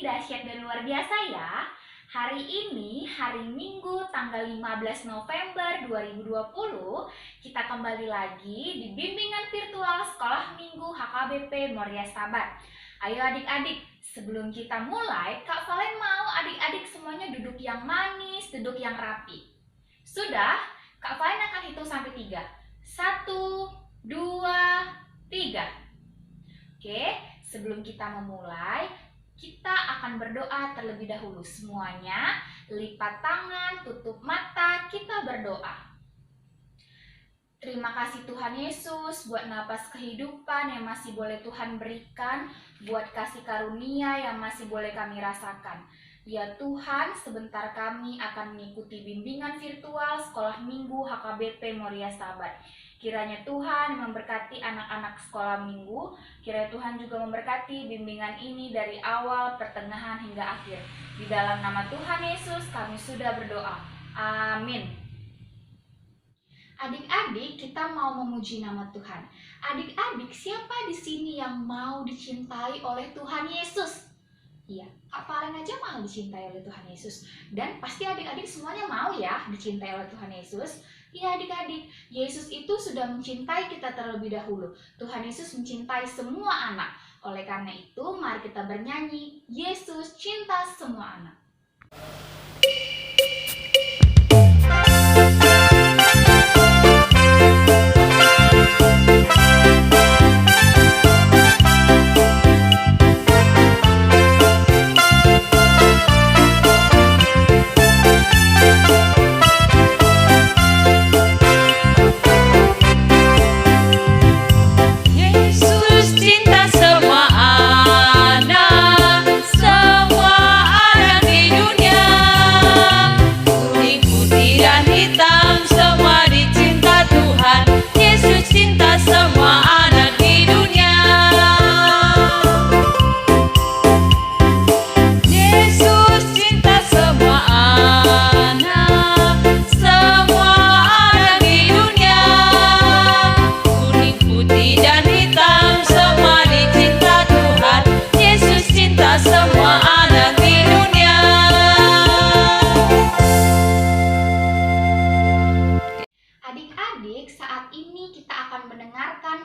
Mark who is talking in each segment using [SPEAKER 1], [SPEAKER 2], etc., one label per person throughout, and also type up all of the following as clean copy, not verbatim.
[SPEAKER 1] dahsyat dan luar biasa ya. Hari ini, hari Minggu tanggal 15 November 2020, kita kembali lagi di bimbingan virtual Sekolah Minggu HKBP Moria Sahabat. Ayo adik-adik, sebelum kita mulai, Kak Valen mau adik-adik semuanya duduk yang manis, duduk yang rapi. Sudah? Kak Valen akan hitung sampai 3. 1, 2, 3. Oke, sebelum kita memulai, kita akan berdoa terlebih dahulu. Semuanya lipat tangan, tutup mata, kita berdoa. Terima kasih Tuhan Yesus buat napas kehidupan yang masih boleh Tuhan berikan, buat kasih karunia yang masih boleh kami rasakan. Ya Tuhan, sebentar kami akan mengikuti bimbingan virtual Sekolah Minggu HKBP Moria Sahabat. Kiranya Tuhan memberkati anak-anak sekolah minggu, kiranya Tuhan juga memberkati bimbingan ini dari awal, pertengahan, hingga akhir. Di dalam nama Tuhan Yesus kami sudah berdoa. Amin. Adik-adik, kita mau memuji nama Tuhan. Adik-adik, siapa di sini yang mau dicintai oleh Tuhan Yesus? Iya, Kak Valen aja mau dicintai oleh Tuhan Yesus. Dan pasti adik-adik semuanya mau ya dicintai oleh Tuhan Yesus. Iya adik-adik, Yesus itu sudah mencintai kita terlebih dahulu. Tuhan Yesus mencintai semua anak. Oleh karena itu, mari kita bernyanyi, Yesus cinta semua anak.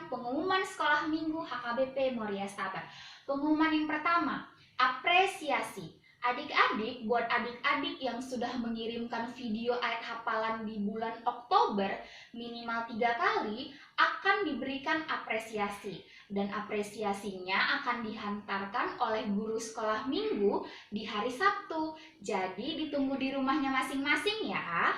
[SPEAKER 1] Pengumuman Sekolah Minggu HKBP Moria Sahabat. Pengumuman yang pertama, apresiasi. Adik-adik, buat adik-adik yang sudah mengirimkan video ayat hafalan di bulan Oktober minimal 3 kali akan diberikan apresiasi. Dan apresiasinya akan dihantarkan oleh guru sekolah minggu di hari Sabtu. Jadi ditunggu di rumahnya masing-masing ya.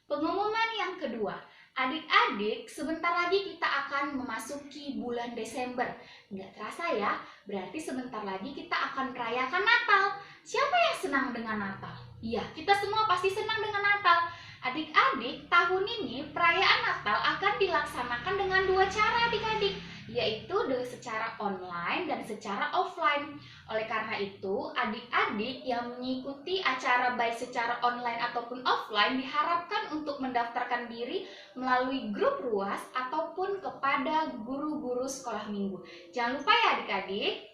[SPEAKER 1] Pengumuman yang kedua, adik-adik, sebentar lagi kita akan memasuki bulan Desember. Nggak terasa ya, berarti sebentar lagi kita akan merayakan Natal. Siapa yang senang dengan Natal? Iya, kita semua pasti senang dengan Natal. Adik-adik, tahun ini perayaan Natal akan dilaksanakan dengan 2 cara adik-adik, yaitu secara online dan secara offline. Oleh karena itu, adik-adik yang mengikuti acara baik secara online ataupun offline diharapkan untuk mendaftarkan diri melalui grup ruas ataupun kepada guru-guru sekolah minggu. Jangan lupa ya adik-adik.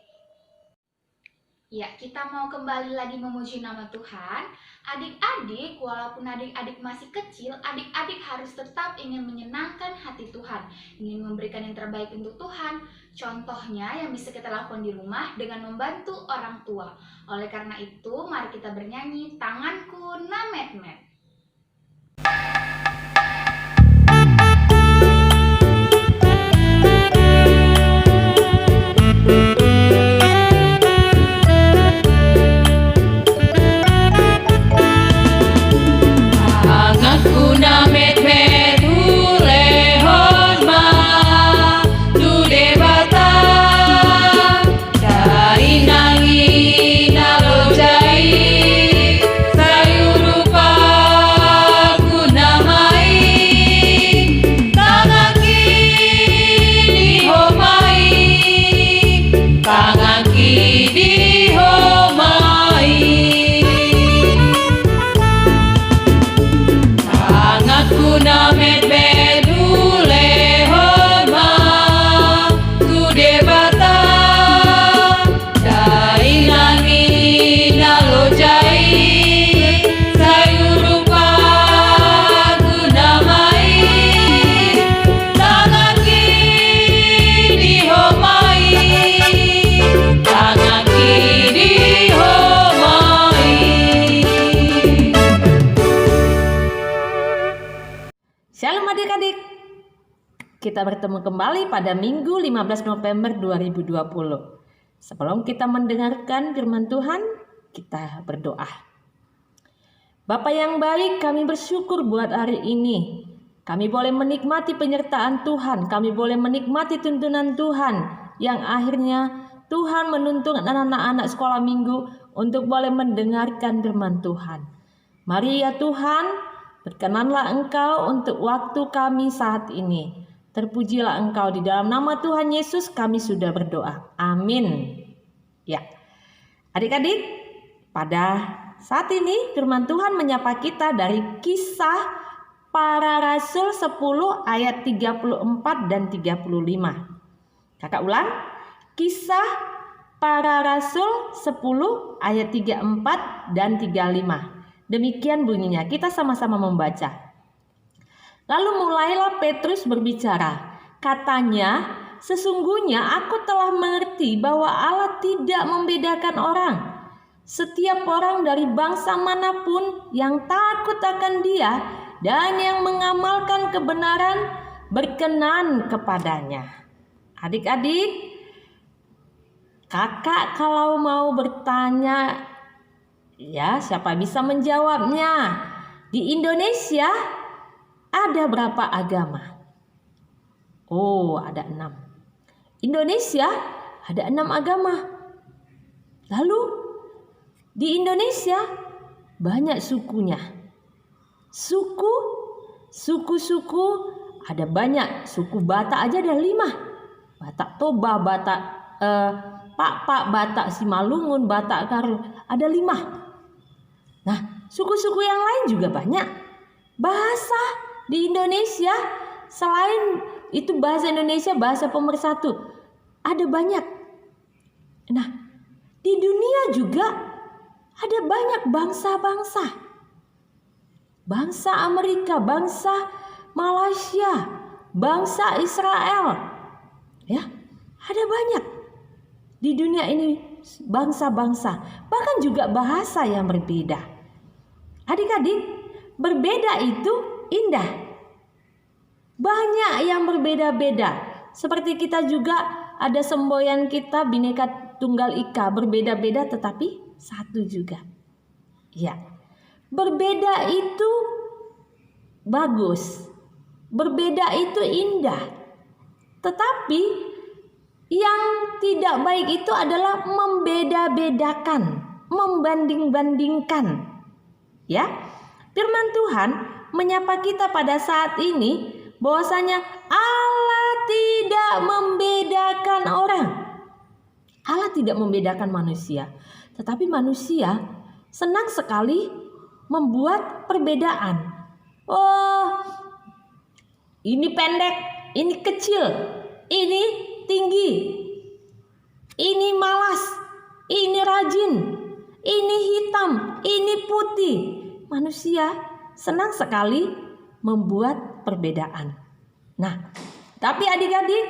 [SPEAKER 1] Ya, kita mau kembali lagi memuji nama Tuhan. Adik-adik, walaupun adik-adik masih kecil, adik-adik harus tetap ingin menyenangkan hati Tuhan, ingin memberikan yang terbaik untuk Tuhan. Contohnya yang bisa kita lakukan di rumah dengan membantu orang tua. Oleh karena itu, mari kita bernyanyi Tanganku Namet-met.
[SPEAKER 2] Sayur rupa kita bertemu kembali pada Minggu 15 November 2020. Sebelum kita mendengarkan firman Tuhan, kita berdoa. Bapa yang baik, kami bersyukur buat hari ini. Kami boleh menikmati penyertaan Tuhan, kami boleh menikmati tuntunan Tuhan yang akhirnya Tuhan menuntun anak-anak sekolah minggu untuk boleh mendengarkan firman Tuhan. Mari ya Tuhan, berkenanlah Engkau untuk waktu kami saat ini. Terpujilah Engkau, di dalam nama Tuhan Yesus kami sudah berdoa. Amin. Ya, adik-adik, pada saat ini firman Tuhan menyapa kita dari Kisah Para Rasul 10 ayat 34 dan 35. Kakak ulang, Kisah Para Rasul 10 ayat 34 dan 35. Demikian bunyinya, kita sama-sama membaca. Lalu mulailah Petrus berbicara. Katanya, sesungguhnya aku telah mengerti bahwa Allah tidak membedakan orang. Setiap orang dari bangsa manapun yang takut akan Dia dan yang mengamalkan kebenaran berkenan kepadanya. Adik-adik, kakak kalau mau bertanya, ya siapa bisa menjawabnya? Di Indonesia ada berapa agama? Oh, ada 6. Indonesia ada 6 agama. Lalu di Indonesia banyak sukunya. Suku-suku ada banyak. Suku Batak aja ada 5. Batak Toba, Batak Pak, Batak Simalungun, Batak Karo, ada 5. Nah, suku-suku yang lain juga banyak. Bahasa di Indonesia selain itu bahasa Indonesia, bahasa pemersatu, ada banyak. Nah, di dunia juga ada banyak bangsa-bangsa. Bangsa Amerika, bangsa Malaysia, bangsa Israel. Ya, ada banyak. Di dunia ini bangsa-bangsa, bahkan juga bahasa yang berbeda. Adik-adik, berbeda itu indah. Banyak yang berbeda-beda. Seperti kita juga ada semboyan kita Bhinneka Tunggal Ika, berbeda-beda tetapi satu juga. Ya. Berbeda itu bagus. Berbeda itu indah. Tetapi yang tidak baik itu adalah membeda-bedakan, membanding-bandingkan. Ya. Firman Tuhan menyapa kita pada saat ini bahwasanya Allah tidak membedakan orang. Allah tidak membedakan manusia, tetapi manusia senang sekali membuat perbedaan. Oh, ini pendek, ini kecil, ini tinggi, ini malas, ini rajin, ini hitam, ini putih. Manusia senang sekali membuat perbedaan. Nah, tapi adik-adik,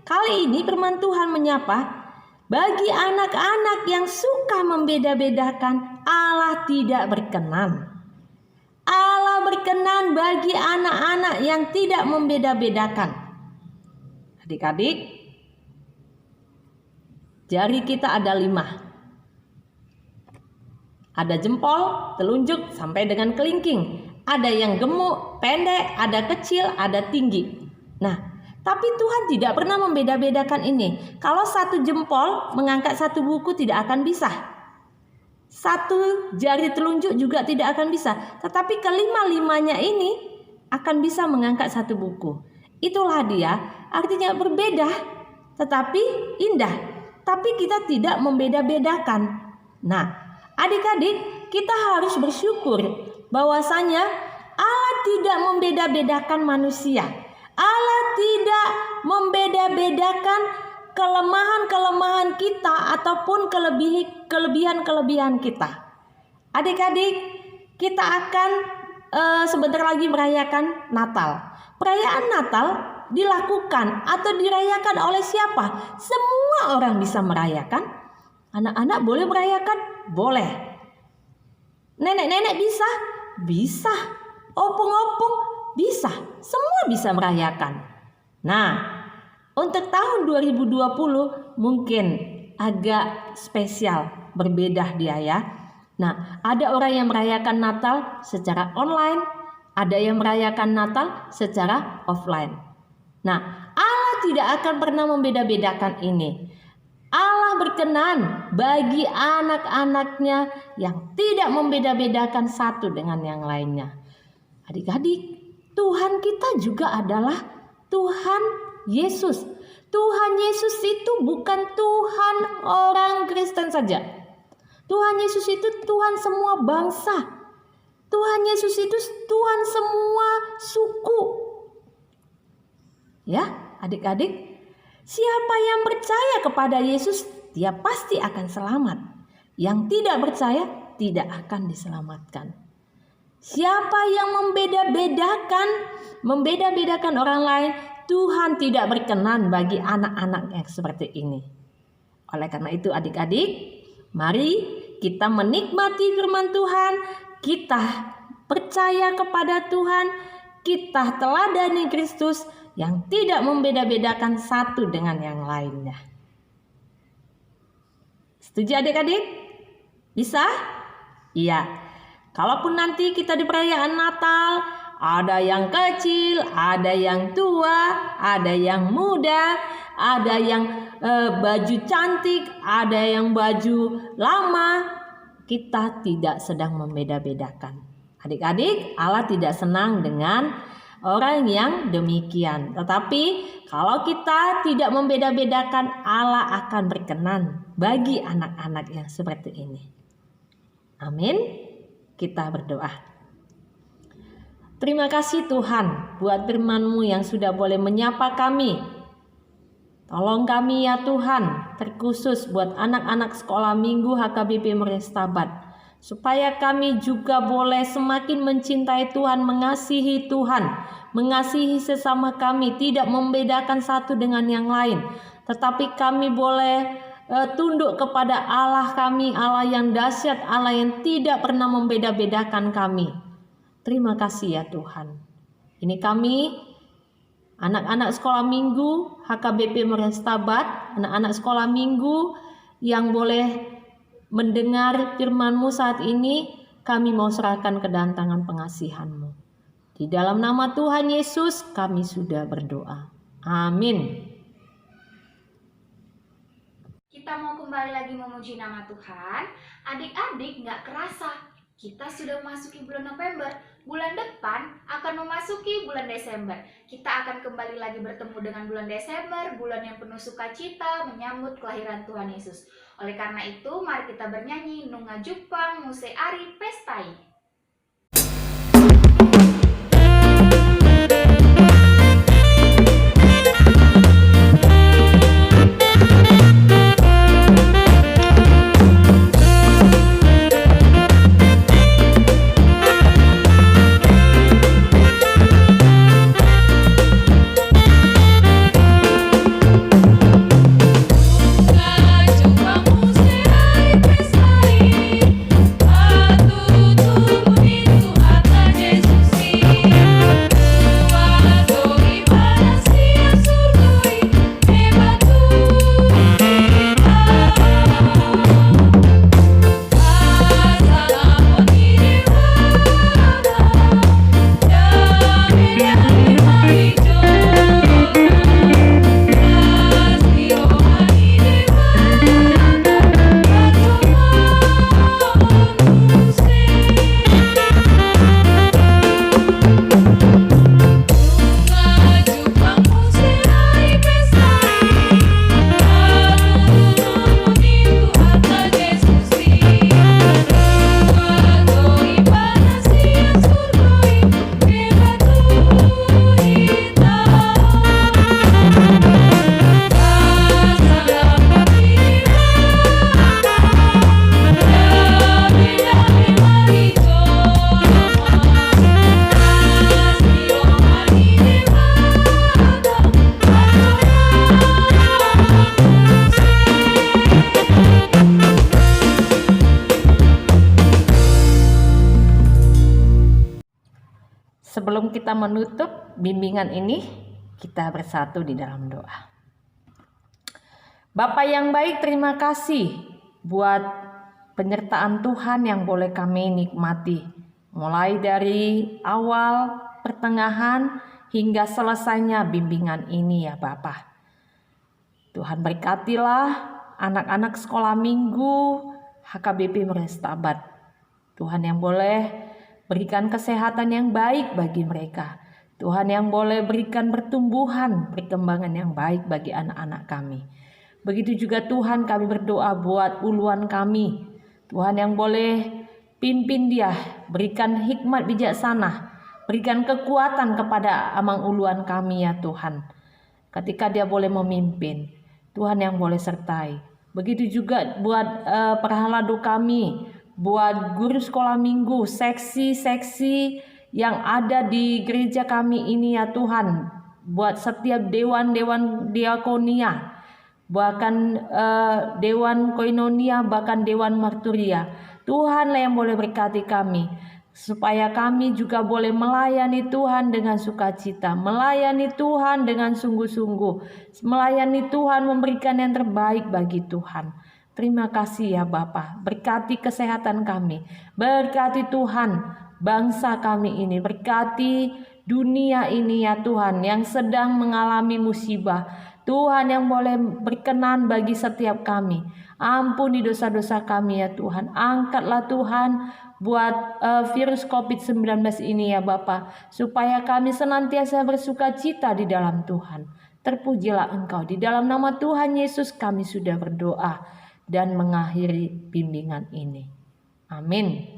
[SPEAKER 2] kali ini firman Tuhan menyapa, bagi anak-anak yang suka membeda-bedakan, Allah tidak berkenan. Allah berkenan bagi anak-anak yang tidak membeda-bedakan. Adik-adik, jari kita ada 5. Ada jempol, telunjuk, sampai dengan kelingking. Ada yang gemuk, pendek, ada kecil, ada tinggi. Nah, tapi Tuhan tidak pernah membeda-bedakan ini. Kalau satu jempol mengangkat satu buku tidak akan bisa. Satu jari telunjuk juga tidak akan bisa. Tetapi kelima-limanya ini akan bisa mengangkat satu buku. Itulah dia, artinya berbeda tetapi indah. Tapi kita tidak membeda-bedakan. Nah, adik-adik, kita harus bersyukur bahwasanya Allah tidak membeda-bedakan manusia. Allah tidak membeda-bedakan kelemahan-kelemahan kita ataupun kelebihan-kelebihan kita. Adik-adik, kita akan sebentar lagi merayakan Natal. Perayaan Natal dilakukan atau dirayakan oleh siapa? Semua orang bisa merayakan. Anak-anak boleh merayakan? Boleh. Nenek-nenek bisa? Bisa. Opung-opung bisa. Semua bisa merayakan. Nah, untuk tahun 2020 mungkin agak spesial, berbeda dia ya. Nah, ada orang yang merayakan Natal secara online, ada yang merayakan Natal secara offline. Nah, Allah tidak akan pernah membeda-bedakan ini. Allah berkenan bagi anak-anaknya yang tidak membeda-bedakan satu dengan yang lainnya. Adik-adik, Tuhan kita juga adalah Tuhan Yesus. Tuhan Yesus itu bukan Tuhan orang Kristen saja. Tuhan Yesus itu Tuhan semua bangsa. Tuhan Yesus itu Tuhan semua suku. Ya, adik-adik, siapa yang percaya kepada Yesus, dia pasti akan selamat. Yang tidak percaya tidak akan diselamatkan. Siapa yang membeda-bedakan orang lain, Tuhan tidak berkenan bagi anak-anak yang seperti ini. Oleh karena itu adik-adik, mari kita menikmati firman Tuhan, kita percaya kepada Tuhan, kita teladani Kristus yang tidak membeda-bedakan satu dengan yang lainnya. Setuju adik-adik? Bisa? Iya. Kalaupun nanti kita di perayaan Natal, ada yang kecil, ada yang tua, ada yang muda, ada yang baju cantik, ada yang baju lama. Kita tidak sedang membeda-bedakan. Adik-adik, Allah tidak senang dengan orang yang demikian. Tetapi kalau kita tidak membeda-bedakan, Allah akan berkenan bagi anak-anak yang seperti ini. Amin. Kita berdoa. Terima kasih Tuhan buat firman-Mu yang sudah boleh menyapa kami. Tolong kami ya Tuhan, terkhusus buat anak-anak sekolah minggu HKBP Merestabat, supaya kami juga boleh semakin mencintai Tuhan, mengasihi Tuhan, mengasihi sesama kami, tidak membedakan satu dengan yang lain, tetapi kami boleh tunduk kepada Allah kami, Allah yang dahsyat, Allah yang tidak pernah membeda-bedakan kami. Terima kasih ya Tuhan. Ini kami, anak-anak sekolah minggu HKBP Merestabat, anak-anak sekolah minggu yang boleh mendengar firman-Mu saat ini, kami mau serahkan ke dalam tangan pengasihan-Mu. Di dalam nama Tuhan Yesus kami sudah berdoa. Amin.
[SPEAKER 1] Kita mau kembali lagi memuji nama Tuhan. Adik-adik, gak kerasa kita sudah memasuki bulan November. Bulan depan akan memasuki bulan Desember. Kita akan kembali lagi bertemu dengan bulan Desember, bulan yang penuh sukacita menyambut kelahiran Tuhan Yesus. Oleh karena itu, mari kita bernyanyi Nunga Jupang Muse Ari Pestai.
[SPEAKER 2] Sebelum kita menutup bimbingan ini, Kita bersatu di dalam doa. Bapa yang baik, terima kasih buat penyertaan Tuhan yang boleh kami nikmati. Mulai dari awal, pertengahan, hingga selesainya bimbingan ini ya Bapa. Tuhan berkatilah anak-anak sekolah minggu HKBP Morias Tabat. Tuhan yang boleh berikan kesehatan yang baik bagi mereka. Tuhan yang boleh berikan pertumbuhan, perkembangan yang baik bagi anak-anak kami. Begitu juga Tuhan, kami berdoa buat uluan kami. Tuhan yang boleh pimpin dia, berikan hikmat bijaksana, berikan kekuatan kepada amang uluan kami ya Tuhan. Ketika dia boleh memimpin, Tuhan yang boleh sertai. Begitu juga buat perhaladu kami, buat guru sekolah minggu, seksi-seksi yang ada di gereja kami ini ya Tuhan. Buat setiap dewan-dewan diakonia, bahkan dewan koinonia, bahkan dewan marturia. Tuhanlah yang boleh berkati kami, supaya kami juga boleh melayani Tuhan dengan sukacita, melayani Tuhan dengan sungguh-sungguh, melayani Tuhan, memberikan yang terbaik bagi Tuhan. Terima kasih ya Bapa, berkati kesehatan kami, berkati Tuhan bangsa kami ini, berkati dunia ini ya Tuhan yang sedang mengalami musibah. Tuhan yang boleh berkenan bagi setiap kami. Ampuni dosa-dosa kami ya Tuhan. Angkatlah Tuhan buat virus COVID-19 ini ya Bapa, supaya kami senantiasa bersuka cita di dalam Tuhan. Terpujilah Engkau. Di dalam nama Tuhan Yesus kami sudah berdoa dan mengakhiri bimbingan ini. Amin.